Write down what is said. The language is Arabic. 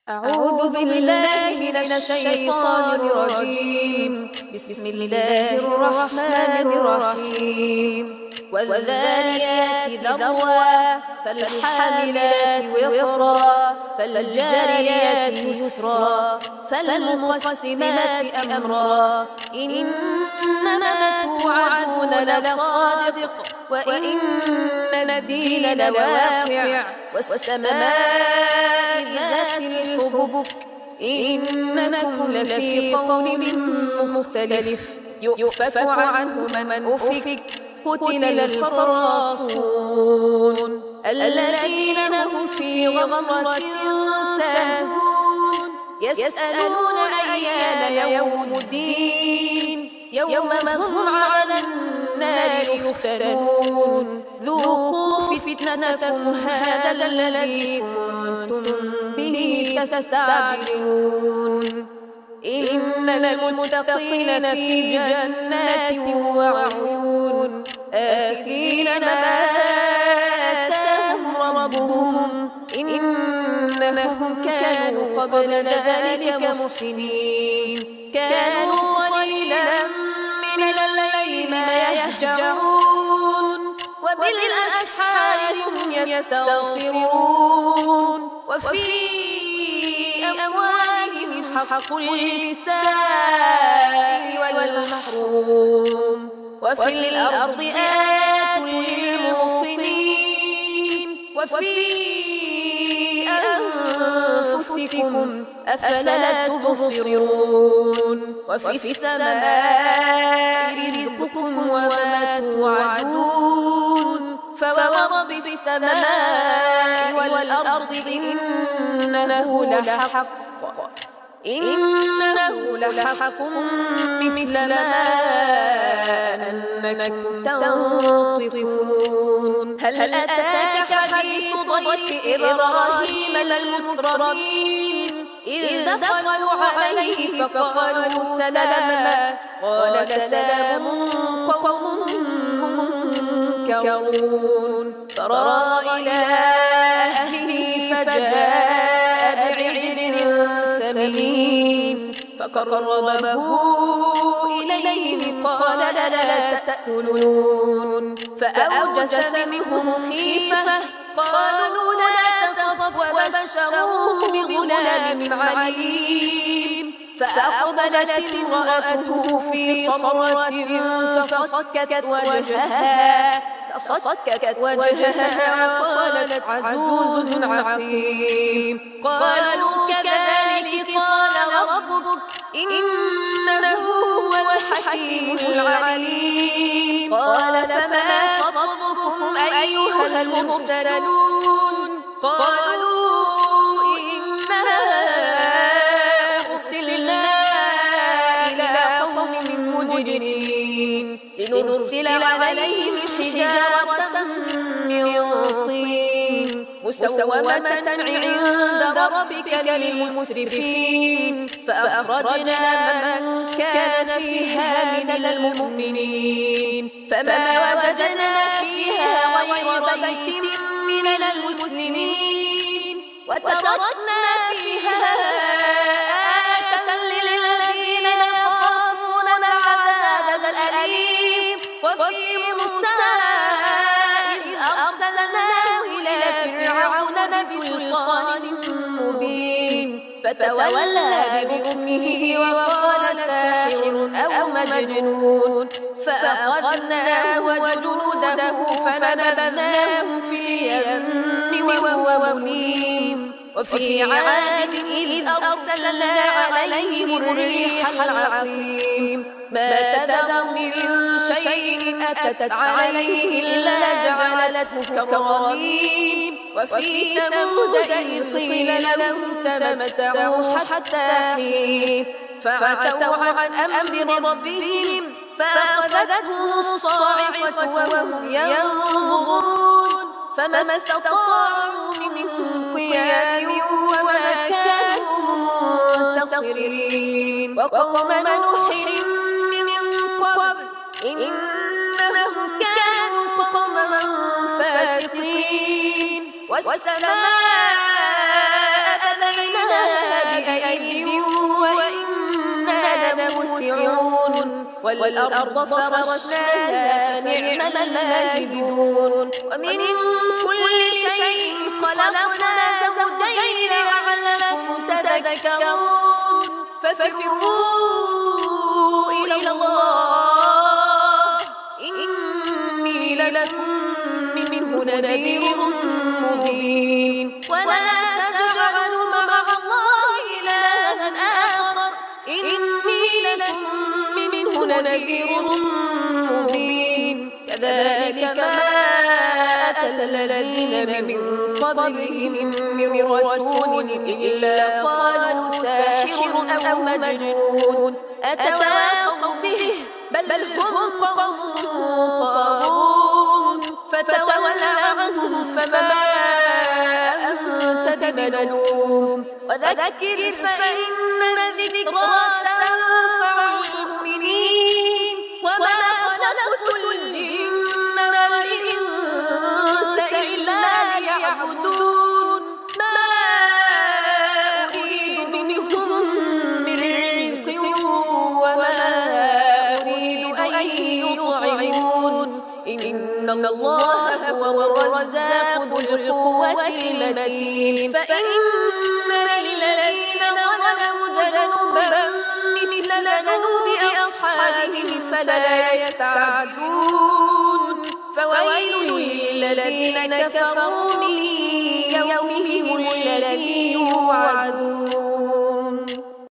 أعوذ بالله من الشيطان الرجيم. بسم الله الرحمن الرحيم. والذاريات ذروا فالحاملات وقرا فالجاريات يسرا فالمقسمات أمرا إنما توعدون لصادق وإن الدين لواقع والسماء ذات الحبك إنكم لفي قول مختلف يؤفك عنه من أفك قتل الخراصون الذين هم في غمرة ساهون يسألون أيان يوم الدين يوم هم على النار يفتنون ذوقوا فتنتكم هذا الذي كنتم به تستعجلون إن المتقين في جنات وعيون آخذين ما آتاهم ربهم إنهم كانوا قبل ذلك محسنين كانوا قليلا من الليل ما يهجعون وبالأسحار هم يستغفرون وفي أموالهم حق للسائل والمحروم وفي الأرض آيات للموقنين وفي أنفسكم أفلا تبصرون وفي السماء رزقكم وما توعدون فورب السماء والأرض إنه لحق مثل ما أنكم تنطقون هل أتاك حديث ضيف إبراهيم المكرمين إذ دخلوا عليه فقالوا سلاما قال سلام قوم منكرون فراغ إلى أهله فجاء بعجل سمين فقربه إليهم قال لا تأكلون فأوجس منهم خيفة قالوا لا تخف وبشروه بغلام عليم فأقبلت امرأته في صرة فصكت وجهها وقالت عجوز عقيم قالوا كذلك قال ربك إنه هو الحكيم العليم قال فما خطبكم أيها المرسلون قالوا إنا أرسلنا إلى قوم مجرمين لنرسل عليهم حجارة من طين مسومة عند ربك للمسرفين فأخرجنا من كان فيها من المؤمنين فما وجدنا فيها غير بيت من المسلمين وتركنا فيها آية للذين يخافون العذاب الأليم وفي موسى إذ أرسلناه إلى فرعون بسلطان مبين فتولى بركنه وقال ساحر أو مجنون فأخذناه وجنوده فنبذناهم في اليم وهو مليم وفي عاد إذ أرسلنا عليهم الريح العقيم ما تذر من شيء أتت عليه إلا جعلته كرميم وفي ثمود إذ قيل لهم تمتعوا حتى حين فعتوا عن أمر ربهم فأخذتهم الصاعقة وهم ينظرون فما استطاعوا من قيام وما كانوا منتصرين وقوم نوح من قبل إنهم كانوا قوما فاسقين والسماء بنيناها أيد وإنا لموسعون والأرض فرشناها فنعم الماهدون ومن كل شيء خلقنا زوجين لعلكم تذكرون ففروا إلى الله إني لكم منه نذير مبين ولا تجعلوا مع الله إلها آخر إني لكم منه نذير مبين كذلك ما أتى الذين من قبلهم من رسول إلا قالوا ساحر أو مجنون أتواصوا به بل هم قوم طاغون فتول عنهم فما أنت بملوم وذكر فإن الذكرى تنفع المؤمنين وما خلقت الجن والإنس إلا ليعبدون ما أريد منهم من رزق وما أريد أن يطعمون إن الله هو الرزاق ذو القوة المتين فإن للذين ظلموا ذنوبا مثل ذنوب أصحابهم فلا يستعجلون فويل للذين كفروا من يومهم الذي يوعدون